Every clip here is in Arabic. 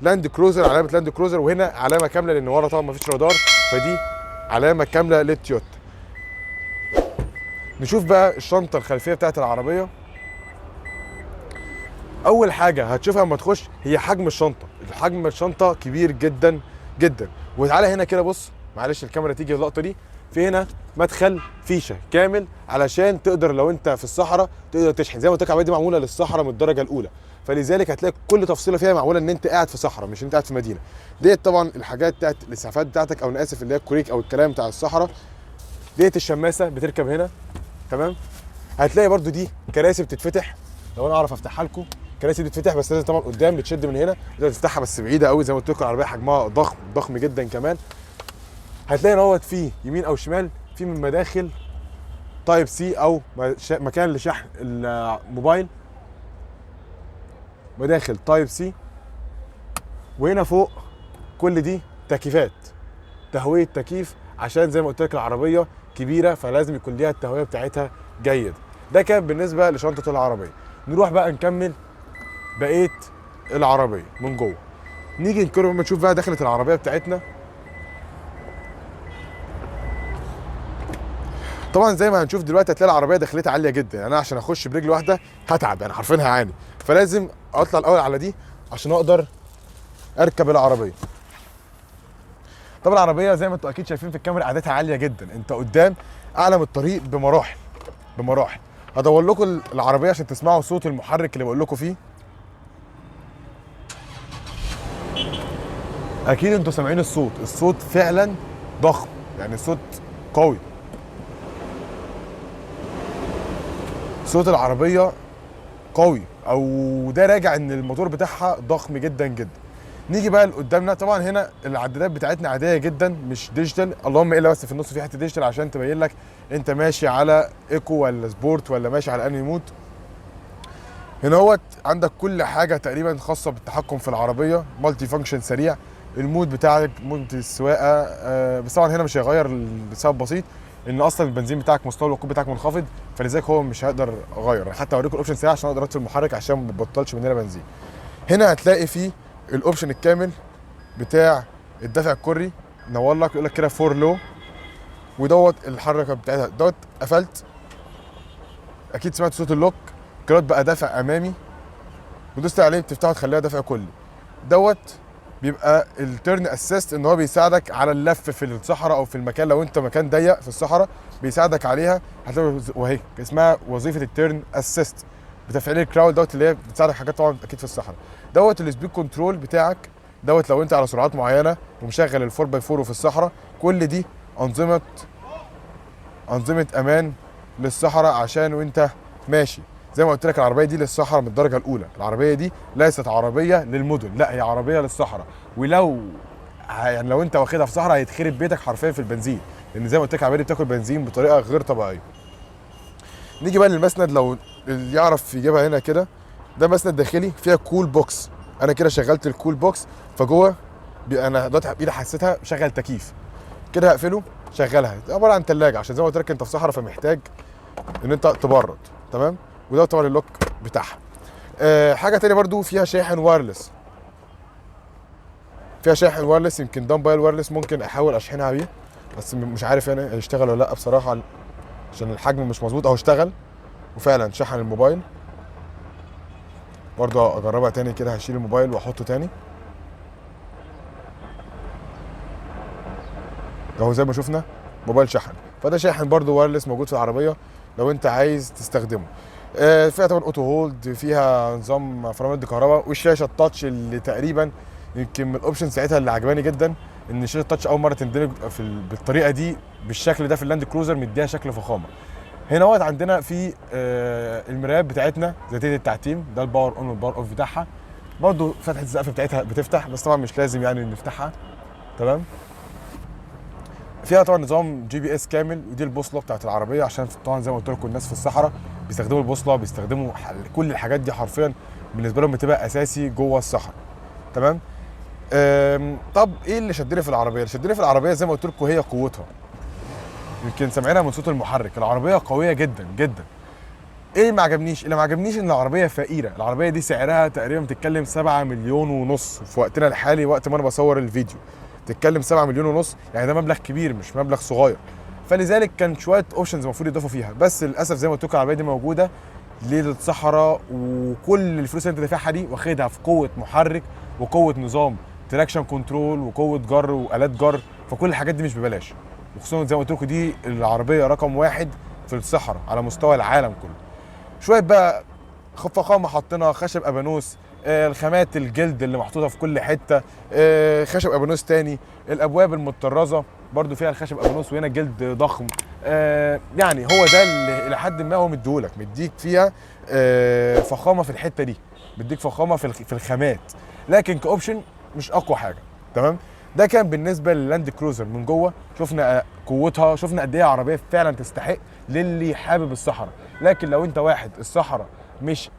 لاند كروزر، علامه لاند كروزر، وهنا علامه كامله لان ورا طبعا مفيش رادار، فدي علامه كامله للتويوتا. نشوف بقى الشنطه الخلفيه بتاعت العربيه. اول حاجه هتشوفها لما تخش هي حجم الشنطه. حجم الشنطه كبير جدا جدا. وتعالى هنا كده بص، معلش الكاميرا تيجي اللقطه دي، في هنا مدخل فيشه كامل علشان تقدر لو انت في الصحراء تقدر تشحن. زي ما قلت لك العربيه دي معموله للصحراء من الدرجه الاولى، فلذلك هتلاقي كل تفصيله فيها معموله ان انت قاعد في صحراء مش انت قاعد في مدينه. ديت طبعا الحاجات بتاعت الاسعافات بتاعتك، او انا اسف اللي هي الكوريك او الكلام بتاع الصحراء. ديت الشماسه بتركب هنا، تمام. هتلاقي برده دي كراسي بتتفتح، لو انا اعرف افتحها لكم. كراسي بتتفتح بس لازم طبعا قدام بتشد من هنا، تقدر تفتحها بس بعيده قوي. زي ما قلت لكم العربيه حجمها ضخم ضخم جدا كمان. هتلاقي ان هو فيه يمين او شمال في من مداخل تايب سي او مكان لشحن الموبايل، مداخل تايب سي. وهنا فوق كل دي تكييفات، تهويه تكييف، عشان زي ما قلت لك العربيه كبيره فلازم يكون ليها التهويه بتاعتها جيد. ده كان بالنسبه لشنطه العربيه. نروح بقى نكمل بقيه العربيه من جوه. نيجي نكرر لما نشوف بقى دخلت العربيه بتاعتنا. طبعا زي ما هنشوف دلوقتي هتلاقي العربيه دخلتها عاليه جدا. يعني انا عشان اخش برجل واحده هتعب، يعني حرفيا هعاني، فلازم اطلع الاول على دي عشان اقدر اركب العربيه. طبعا العربيه زي ما انتم اكيد شايفين في الكاميرا قعدتها عاليه جدا، انت قدام اعلى من الطريق بمراحل بمراحل. هدور لكم العربيه عشان تسمعوا صوت المحرك اللي بقول لكم فيه. اكيد انتوا سامعين الصوت، الصوت فعلا ضخم، يعني الصوت قوي. صوت العربيه قوي، او ده راجع ان الموتور بتاعها ضخم جدا جدا. نيجي بقى لقدامنا. طبعا هنا العدادات بتاعتنا عاديه جدا مش ديجيتال، اللهم الا بس في النص في حته ديجيتال عشان تبين لك انت ماشي على ايكو ولا سبورت ولا ماشي على انهي مود. هنا هوت عندك كل حاجه تقريبا خاصه بالتحكم في العربيه، مالتي فانكشن سريع. المود بتاعك مود السواقه، بس طبعا هنا مش هيغير لسبب بسيط، ان اصلا البنزين بتاعك مستوى الوقود بتاعك منخفض، فلذلك هو مش هيقدر اغير. حتى اوريكم الاوبشن سريع عشان اقدر اطفي المحرك عشان ما تبطلش مننا بنزين. هنا هتلاقي فيه الاوبشن الكامل بتاع الدفع الكري، نور لك يقول لك كده فور لو، ودوت الحركه بتاعتها. دوت قفلت، اكيد سمعت صوت اللوك. كده بقى دفع امامي، ودوست عليه بتفتحه تخليها دفع كلي. دوت بيبقى التيرن اسيست، ان هو بيساعدك على اللف في الصحراء او في المكان، لو انت مكان ضيق في الصحراء بيساعدك عليها. هتلاقي وهي اسمها وظيفه التيرن اسيست بتفعيل الكراول. دوت اللي هي بتساعدك حاجات طبعا اكيد في الصحراء. دوت السبيد كنترول بتاعك، دوت لو انت على سرعات معينه ومشغل الفور باي فور وفي الصحراء. كل دي انظمه امان للصحراء عشان وانت ماشي. زي ما قلت لك العربيه دي للصحراء من الدرجه الاولى. العربيه دي ليست عربيه للمدن، لا هي عربيه للصحراء. ولو يعني لو انت واخدها في صحراء هيتخرب بيتك حرفيا في البنزين، لان زي ما قلت لك العربيه دي بتاكل بنزين بطريقه غير طبيعيه. نيجي بقى للمسند، لو اللي يعرف يجيبها هنا كده. ده مسند داخلي فيها كول بوكس. انا كده شغلت الكول بوكس، فجوه انا دلوقتي بايدي حسيتها شغل تكييف. كده هقفله شغلها، عباره عن ثلاجه عشان زي ما قلت لك انت في صحراء فمحتاج ان انت تبرد، تمام. وده طبعا اللوك بتاعها. حاجه تانية برضو فيها شاحن وايرلس، فيها شاحن وايرلس. يمكن ده موبايل وايرلس ممكن احاول اشحنها بيه، بس مش عارف يعني هيشتغل ولا لا بصراحه عشان الحجم مش مظبوط. اهو اشتغل وفعلا شحن الموبايل. برضو اجربها تاني كده، هشيل الموبايل واحطه تاني اهو زي ما شفنا موبايل شحن. فده شاحن برضو وايرلس موجود في العربيه لو انت عايز تستخدمه. فيها طبعا اوتو هولد، فيها نظام فرامل كهرباء، والشاشه التاتش اللي تقريبا يمكن من الاوبشن ساعتها اللي عجباني جدا ان شاشه التاتش اول مره تندمج بالطريقه دي بالشكل ده في اللاند كروزر، مديها شكل فخامه. هنا وقت عندنا في المرايات بتاعتنا ذاتيه التعتيم، ده الباور اون والباور اوف بتاعها. برضو فتحه السقف بتاعتها بتفتح، بس طبعا مش لازم يعني نفتحها، تمام. فيها طبعا نظام جي بي اس كامل، ودي البوصله بتاعت العربيه عشان طبعا زي ما قلت لكم الناس في الصحراء بيستخدموا البوصله، بيستخدموا كل الحاجات دي حرفيا بالنسبه لهم بتبقى اساسي جوه الصحراء، تمام. طب ايه اللي شدني في العربيه؟ اللي شدني في العربيه زي ما قلت لكم هي قوتها. يمكن سامعينها من صوت المحرك، العربيه قويه جدا جدا. ايه ما عجبنيش؟ اللي ما عجبنيش ان العربيه فقيره. العربيه دي سعرها تقريبا بتتكلم 7 مليون ونص في وقتنا الحالي، وقت ما انا بصور الفيديو بتتكلم 7 مليون ونص، يعني ده مبلغ كبير مش مبلغ صغير. فلذلك كان شويه اوبشنز المفروض يضافوا فيها، بس للاسف زي ما قلت لكم العربيه دي موجوده للصحراء، وكل الفلوس اللي انت دافعها دي واخدها في قوه محرك وقوه نظام تراكشن كنترول وقوه جر والات جر، فكل الحاجات دي مش ببلاش. وخصوصا زي ما قلت لكم دي العربيه رقم واحد في الصحراء على مستوى العالم كله. شويه بقى فخامه حاطينها، خشب ابانوس، الخامات الجلد اللي محطوطه في كل حته، خشب ابانوس تاني، الابواب المطرزه برضو فيها الخشب ابانوس وهنا جلد ضخم. يعني هو ده اللي الى حد ما هو مديهولك، مديك فيها فخامه في الحته دي، مديك فخامه في الخامات، لكن كاوبشن مش اقوى حاجه. تمام. ده كان بالنسبه للاند كروزر. من جوه شفنا قوتها، شفنا قد ايه عربيه فعلا تستحق للي حابب الصحراء. لكن لو انت واحد الصحراء مش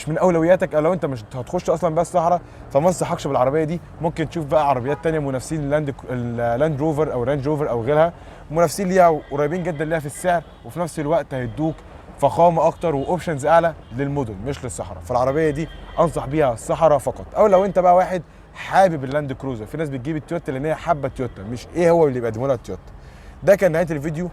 من اولوياتك، او لو انت مش هتخش اصلا بقى الصحراء، فما انصحكش بالعربيه دي. ممكن تشوف بقى عربيات تانية منافسين اللاند روفر او رانج روفر او غيرها، منافسين ليها قريبين جدا ليها في السعر، وفي نفس الوقت هيدوك فخامه اكتر واوبشنز اعلى للمدن مش للصحراء. فالعربيه دي انصح بيها الصحراء فقط. او لو انت بقى واحد حابب اللاند كروزر، في ناس بتجيب التويوتا لان هي حابه التويوتا، مش ايه هو اللي بيقدمه لها التويوتا. ده كان نهايه الفيديو.